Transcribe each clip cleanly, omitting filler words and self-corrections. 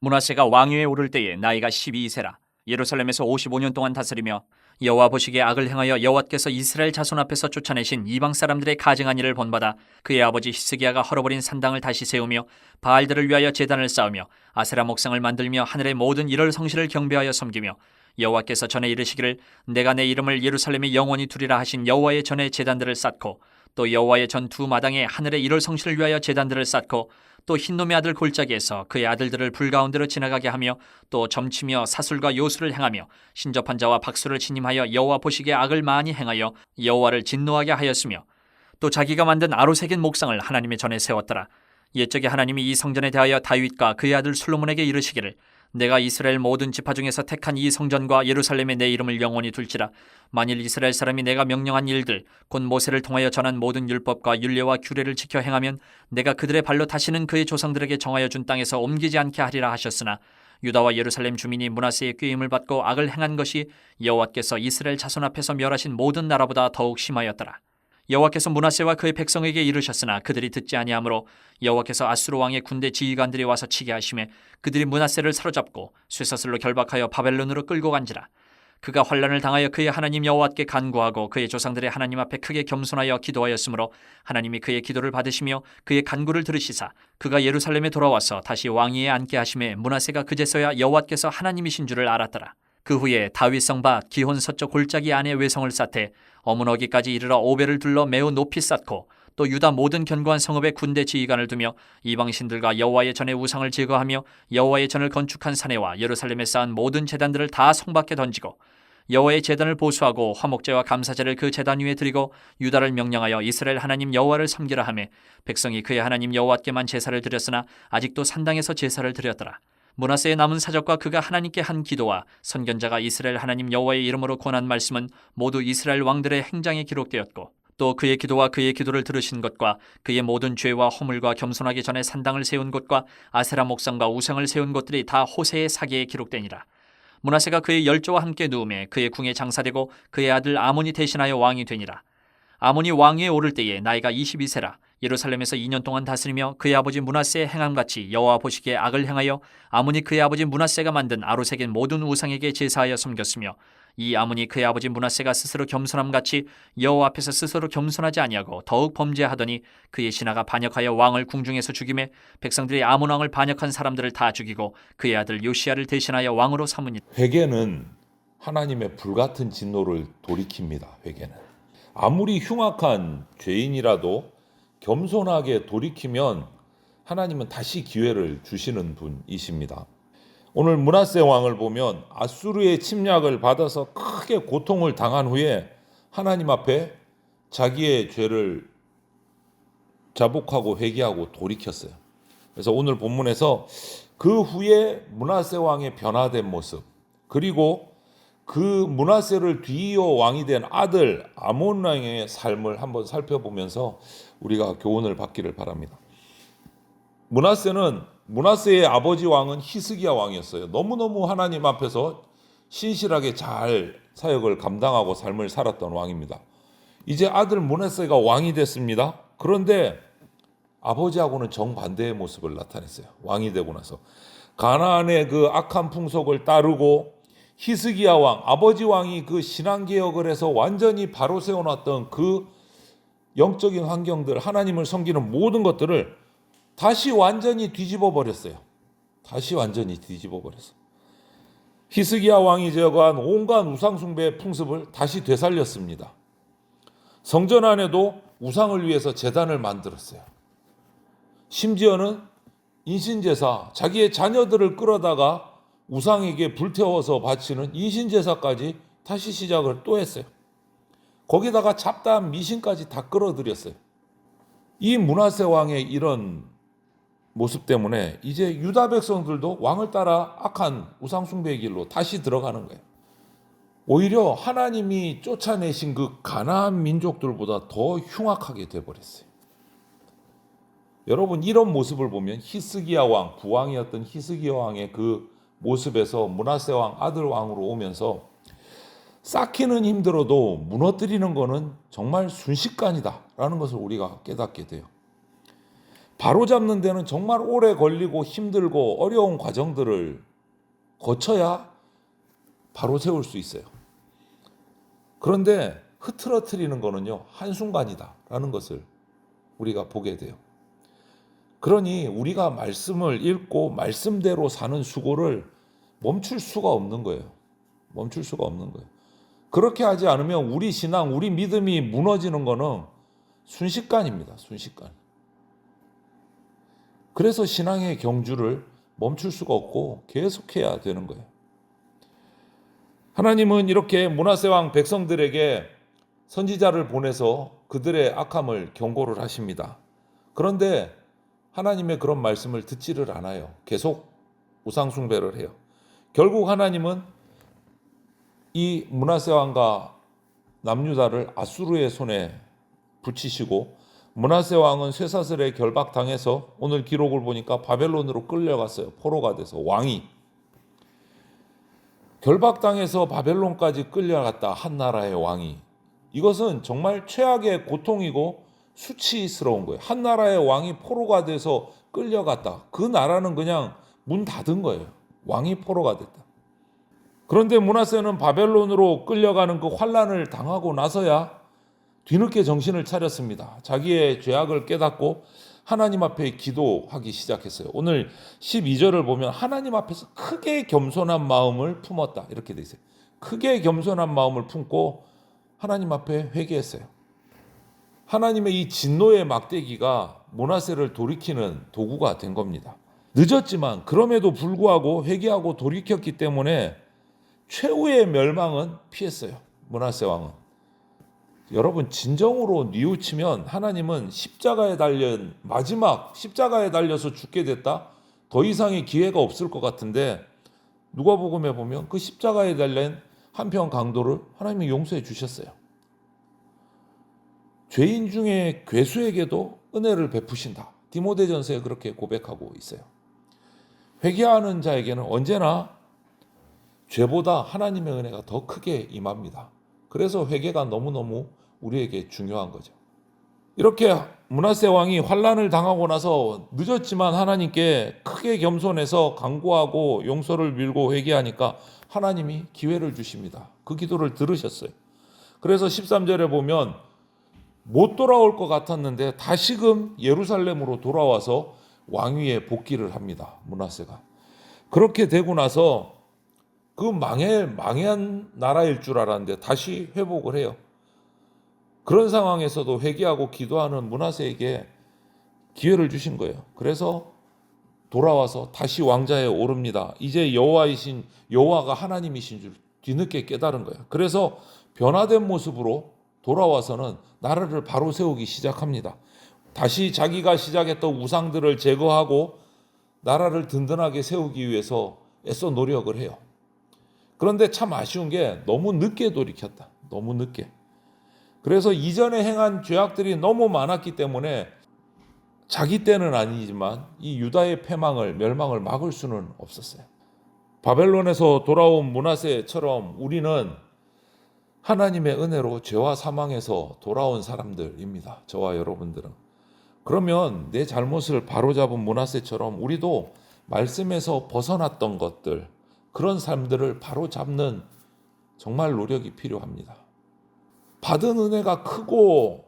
므낫세가 왕위에 오를 때에 나이가 12세라. 예루살렘에서 55년 동안 다스리며 여호와 보시기에 악을 행하여 여호와께서 이스라엘 자손 앞에서 쫓아내신 이방 사람들의 가증한 일을 본받아 그의 아버지 히스기야가 헐어버린 산당을 다시 세우며 바알들을 위하여 제단을 쌓으며 아세라 목상을 만들며 하늘의 모든 이럴 성실을 경배하여 섬기며 여호와께서 전에 이르시기를 내가 내 이름을 예루살렘에 영원히 두리라 하신 여호와의 전에 제단들을 쌓고 또 여호와의 전 두 마당에 하늘의 이럴 성실을 위하여 제단들을 쌓고 또 흰놈의 아들 골짜기에서 그의 아들들을 불 가운데로 지나가게 하며 또 점치며 사술과 요술을 행하며 신접한 자와 박수를 침임하여 여호와 보시기에 악을 많이 행하여 여호와를 진노하게 하였으며 또 자기가 만든 아로새긴 목상을 하나님의 전에 세웠더라. 옛적에 하나님이 이 성전에 대하여 다윗과 그의 아들 솔로몬에게 이르시기를 내가 이스라엘 모든 지파 중에서 택한 이 성전과 예루살렘에 내 이름을 영원히 둘지라. 만일 이스라엘 사람이 내가 명령한 일들 곧 모세를 통하여 전한 모든 율법과 율례와 규례를 지켜 행하면 내가 그들의 발로 다시는 그의 조상들에게 정하여 준 땅에서 옮기지 않게 하리라 하셨으나 유다와 예루살렘 주민이 므낫세의 꾀임을 받고 악을 행한 것이 여호와께서 이스라엘 자손 앞에서 멸하신 모든 나라보다 더욱 심하였더라. 여호와께서 므낫세와 그의 백성에게 이르셨으나 그들이 듣지 아니하므로 여호와께서 아수르 왕의 군대 지휘관들이 와서 치게 하심에 그들이 므낫세를 사로잡고 쇠사슬로 결박하여 바벨론으로 끌고 간지라. 그가 환난을 당하여 그의 하나님 여호와께 간구하고 그의 조상들의 하나님 앞에 크게 겸손하여 기도하였으므로 하나님이 그의 기도를 받으시며 그의 간구를 들으시사 그가 예루살렘에 돌아와서 다시 왕위에 앉게 하심에 므낫세가 그제서야 여호와께서 하나님이신 줄을 알았더라. 그 후에 다윗성 밭 기혼 서쪽 골짜기 안에 외성을 쌓되 어문어기까지 이르러 오벨을 둘러 매우 높이 쌓고 또 유다 모든 견고한 성읍에 군대 지휘관을 두며 이방신들과 여호와의 전에 우상을 제거하며 여호와의 전을 건축한 사내와 예루살렘에 쌓은 모든 제단들을 다 성 밖에 던지고 여호와의 제단을 보수하고 화목제와 감사제를 그 제단 위에 드리고 유다를 명령하여 이스라엘 하나님 여호와를 섬기라 하매 백성이 그의 하나님 여호와께만 제사를 드렸으나 아직도 산당에서 제사를 드렸더라. 므낫세의 남은 사적과 그가 하나님께 한 기도와 선견자가 이스라엘 하나님 여호와의 이름으로 권한 말씀은 모두 이스라엘 왕들의 행장에 기록되었고 또 그의 기도와 그의 기도를 들으신 것과 그의 모든 죄와 허물과 겸손하기 전에 산당을 세운 곳과 아세라 목상과 우상을 세운 곳들이 다 호세의 사기에 기록되니라. 므낫세가 그의 열조와 함께 누움에 그의 궁에 장사되고 그의 아들 아몬이 대신하여 왕이 되니라. 아몬이 왕위에 오를 때에 나이가 22세라. 예루살렘에서 2년 동안 다스리며 그의 아버지 므낫세의 행함같이 여호와 보시기에 악을 행하여 아몬이 그의 아버지 므낫세가 만든 아로새긴 모든 우상에게 제사하여 섬겼으며 이 아몬이 그의 아버지 므낫세가 스스로 겸손함같이 여호와 앞에서 스스로 겸손하지 아니하고 더욱 범죄하더니 그의 신하가 반역하여 왕을 궁중에서 죽이매 백성들이 아몬 왕을 반역한 사람들을 다 죽이고 그의 아들 요시야를 대신하여 왕으로 삼으니. 회개는 하나님의 불같은 진노를 돌이킵니다. 회개는 아무리 흉악한 죄인이라도 겸손하게 돌이키면 하나님은 다시 기회를 주시는 분이십니다. 오늘 므낫세 왕을 보면 아수르의 침략을 받아서 크게 고통을 당한 후에 하나님 앞에 자기의 죄를 자복하고 회개하고 돌이켰어요. 그래서 오늘 본문에서 그 후에 므낫세 왕의 변화된 모습, 그리고 그 므낫세를 뒤이어 왕이 된 아들 아몬 왕의 삶을 한번 살펴보면서 우리가 교훈을 받기를 바랍니다. 므낫세의 아버지 왕은 히스기야 왕이었어요. 너무너무 하나님 앞에서 신실하게 잘 사역을 감당하고 삶을 살았던 왕입니다. 이제 아들 므낫세가 왕이 됐습니다. 그런데 아버지하고는 정반대의 모습을 나타냈어요. 왕이 되고 나서 가나안의 그 악한 풍속을 따르고 히스기야 왕, 아버지 왕이 그 신앙개혁을 해서 완전히 바로 세워놨던 그 영적인 환경들, 하나님을 섬기는 모든 것들을 다시 완전히 뒤집어 버렸어요. 히스기야 왕이 제거한 온갖 우상숭배의 풍습을 다시 되살렸습니다. 성전 안에도 우상을 위해서 제단을 만들었어요. 심지어는 인신제사, 자기의 자녀들을 끌어다가 우상에게 불태워서 바치는 인신제사까지 다시 시작을 또 했어요. 거기다가 잡다한 미신까지 다 끌어들였어요. 이 므낫세 왕의 이런 모습 때문에 이제 유다 백성들도 왕을 따라 악한 우상숭배의 길로 다시 들어가는 거예요. 오히려 하나님이 쫓아내신 그 가나안 민족들보다 더 흉악하게 돼버렸어요. 여러분, 이런 모습을 보면 히스기야 왕, 부왕이었던 히스기야 왕의 그 모습에서 므낫세 왕, 아들 왕으로 오면서 쌓기는 힘들어도 무너뜨리는 것은 정말 순식간이다라는 것을 우리가 깨닫게 돼요. 바로잡는 데는 정말 오래 걸리고 힘들고 어려운 과정들을 거쳐야 바로 세울 수 있어요. 그런데 흐트러뜨리는 거는요, 한순간이다라는 것을 우리가 보게 돼요. 그러니 우리가 말씀을 읽고 말씀대로 사는 수고를 멈출 수가 없는 거예요. 멈출 수가 없는 거예요. 그렇게 하지 않으면 우리 신앙, 우리 믿음이 무너지는 거는 순식간입니다. 순식간. 그래서 신앙의 경주를 멈출 수가 없고 계속해야 되는 거예요. 하나님은 이렇게 므낫세 왕 백성들에게 선지자를 보내서 그들의 악함을 경고를 하십니다. 그런데 하나님의 그런 말씀을 듣지를 않아요. 계속 우상 숭배를 해요. 결국 하나님은 이 므낫세 왕과 남유다를 아수르의 손에 붙이시고 므낫세 왕은 쇠사슬에 결박당해서 오늘 기록을 보니까 바벨론으로 끌려갔어요. 포로가 돼서 왕이. 결박당해서 바벨론까지 끌려갔다. 한 나라의 왕이. 이것은 정말 최악의 고통이고 수치스러운 거예요. 한 나라의 왕이 포로가 돼서 끌려갔다. 그 나라는 그냥 문 닫은 거예요. 왕이 포로가 됐다. 그런데 므낫세는 바벨론으로 끌려가는 그 환난을 당하고 나서야 뒤늦게 정신을 차렸습니다. 자기의 죄악을 깨닫고 하나님 앞에 기도하기 시작했어요. 오늘 12절을 보면 하나님 앞에서 크게 겸손한 마음을 품었다. 이렇게 돼 있어요. 크게 겸손한 마음을 품고 하나님 앞에 회개했어요. 하나님의 이 진노의 막대기가 므낫세를 돌이키는 도구가 된 겁니다. 늦었지만 그럼에도 불구하고 회개하고 돌이켰기 때문에 최후의 멸망은 피했어요. 므낫세 왕은. 여러분 진정으로 뉘우치면 하나님은 마지막 십자가에 달려서 죽게 됐다. 더 이상의 기회가 없을 것 같은데 누가복음에 보면 그 십자가에 달린 한편 강도를 하나님이 용서해 주셨어요. 죄인 중에 괴수에게도 은혜를 베푸신다. 디모데전서에 그렇게 고백하고 있어요. 회개하는 자에게는 언제나 죄보다 하나님의 은혜가 더 크게 임합니다. 그래서 회개가 너무너무 우리에게 중요한 거죠. 이렇게 므낫세 왕이 환난을 당하고 나서 늦었지만 하나님께 크게 겸손해서 간구하고 용서를 빌고 회개하니까 하나님이 기회를 주십니다. 그 기도를 들으셨어요. 그래서 13절에 보면 못 돌아올 것 같았는데 다시금 예루살렘으로 돌아와서 왕위에 복귀를 합니다. 므낫세가. 그렇게 되고 나서 그 망한 나라일 줄 알았는데 다시 회복을 해요. 그런 상황에서도 회개하고 기도하는 므낫세에게 기회를 주신 거예요. 그래서 돌아와서 다시 왕좌에 오릅니다. 이제 여호와가 하나님이신 줄 뒤늦게 깨달은 거예요. 그래서 변화된 모습으로 돌아와서는 나라를 바로 세우기 시작합니다. 다시 자기가 시작했던 우상들을 제거하고 나라를 든든하게 세우기 위해서 애써 노력을 해요. 그런데 참 아쉬운 게 너무 늦게 돌이켰다. 너무 늦게. 그래서 이전에 행한 죄악들이 너무 많았기 때문에 자기 때는 아니지만 이 유다의 멸망을 막을 수는 없었어요. 바벨론에서 돌아온 므낫세처럼 우리는 하나님의 은혜로 죄와 사망에서 돌아온 사람들입니다. 저와 여러분들은. 그러면 내 잘못을 바로잡은 므낫세처럼 우리도 말씀에서 벗어났던 것들, 그런 삶들을 바로잡는 정말 노력이 필요합니다. 받은 은혜가 크고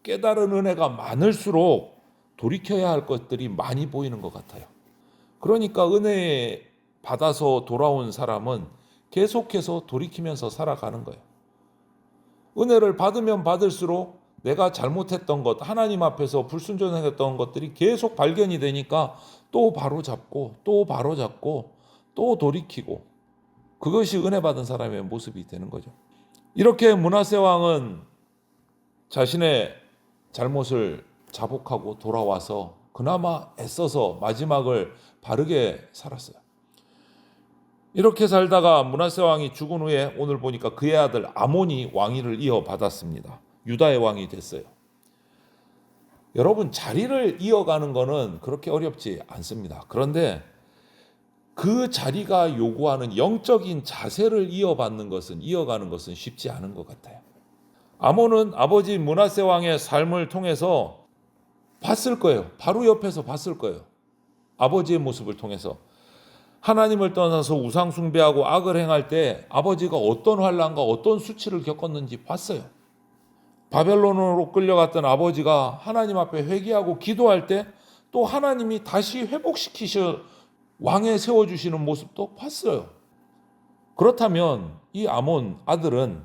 깨달은 은혜가 많을수록 돌이켜야 할 것들이 많이 보이는 것 같아요. 그러니까 은혜 받아서 돌아온 사람은 계속해서 돌이키면서 살아가는 거예요. 은혜를 받으면 받을수록 내가 잘못했던 것, 하나님 앞에서 불순종했던 것들이 계속 발견이 되니까 또 바로잡고 또 돌이키고, 그것이 은혜 받은 사람의 모습이 되는 거죠. 이렇게 므낫세 왕은 자신의 잘못을 자복하고 돌아와서 그나마 애써서 마지막을 바르게 살았어요. 이렇게 살다가 므낫세 왕이 죽은 후에 오늘 보니까 그의 아들 아몬이 왕위를 이어받았습니다. 유다의 왕이 됐어요. 여러분, 자리를 이어가는 거는 그렇게 어렵지 않습니다. 그런데 그 자리가 요구하는 영적인 자세를 이어가는 것은 쉽지 않은 것 같아요. 아몬은 아버지 므낫세 왕의 삶을 통해서 봤을 거예요. 바로 옆에서 봤을 거예요. 아버지의 모습을 통해서. 하나님을 떠나서 우상 숭배하고 악을 행할 때 아버지가 어떤 환난과 어떤 수치를 겪었는지 봤어요. 바벨론으로 끌려갔던 아버지가 하나님 앞에 회개하고 기도할 때 또 하나님이 다시 회복시키셔 왕에 세워주시는 모습도 봤어요. 그렇다면 이 아몬 아들은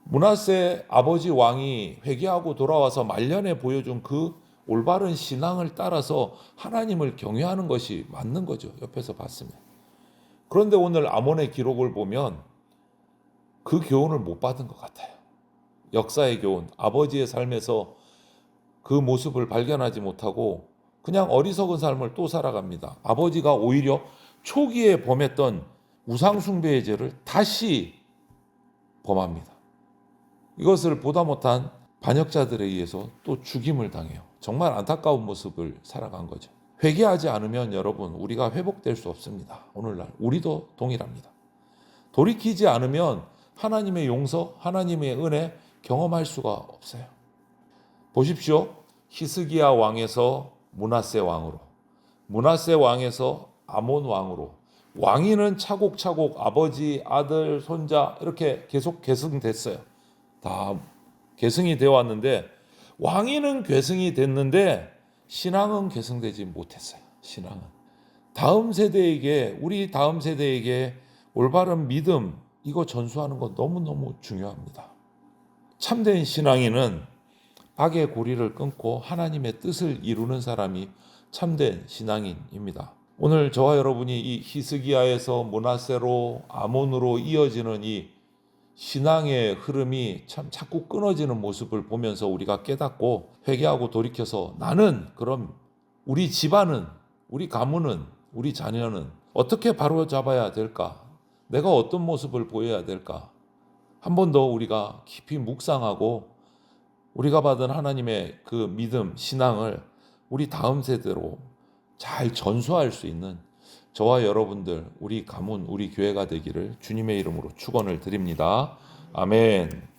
므낫세 아버지 왕이 회개하고 돌아와서 말년에 보여준 그 올바른 신앙을 따라서 하나님을 경외하는 것이 맞는 거죠. 옆에서 봤으면. 그런데 오늘 아몬의 기록을 보면 그 교훈을 못 받은 것 같아요. 역사의 교훈, 아버지의 삶에서 그 모습을 발견하지 못하고 그냥 어리석은 삶을 또 살아갑니다. 아버지가 오히려 초기에 범했던 우상숭배의 죄를 다시 범합니다. 이것을 보다 못한 반역자들에 의해서 또 죽임을 당해요. 정말 안타까운 모습을 살아간 거죠. 회개하지 않으면 여러분 우리가 회복될 수 없습니다. 오늘날 우리도 동일합니다. 돌이키지 않으면 하나님의 용서, 하나님의 은혜 경험할 수가 없어요. 보십시오. 히스기야 왕에서 므낫세 왕으로, 므낫세 왕에서 아몬 왕으로, 왕위는 차곡차곡 아버지, 아들, 손자 이렇게 계속 계승됐어요. 다 계승이 되어 왔는데 왕위는 계승이 됐는데 신앙은 계승되지 못했어요. 신앙은 우리 다음 세대에게 올바른 믿음 이거 전수하는 거 너무너무 중요합니다. 참된 신앙인은 악의 고리를 끊고 하나님의 뜻을 이루는 사람이 참된 신앙인입니다. 오늘 저와 여러분이 이 히스기야에서 므낫세로 아몬으로 이어지는 이 신앙의 흐름이 참 자꾸 끊어지는 모습을 보면서 우리가 깨닫고 회개하고 돌이켜서 나는 그럼 우리 집안은, 우리 가문은, 우리 자녀는 어떻게 바로잡아야 될까? 내가 어떤 모습을 보여야 될까? 한 번 더 우리가 깊이 묵상하고 우리가 받은 하나님의 그 믿음, 신앙을 우리 다음 세대로 잘 전수할 수 있는 저와 여러분들, 우리 가문, 우리 교회가 되기를 주님의 이름으로 축원을 드립니다. 아멘.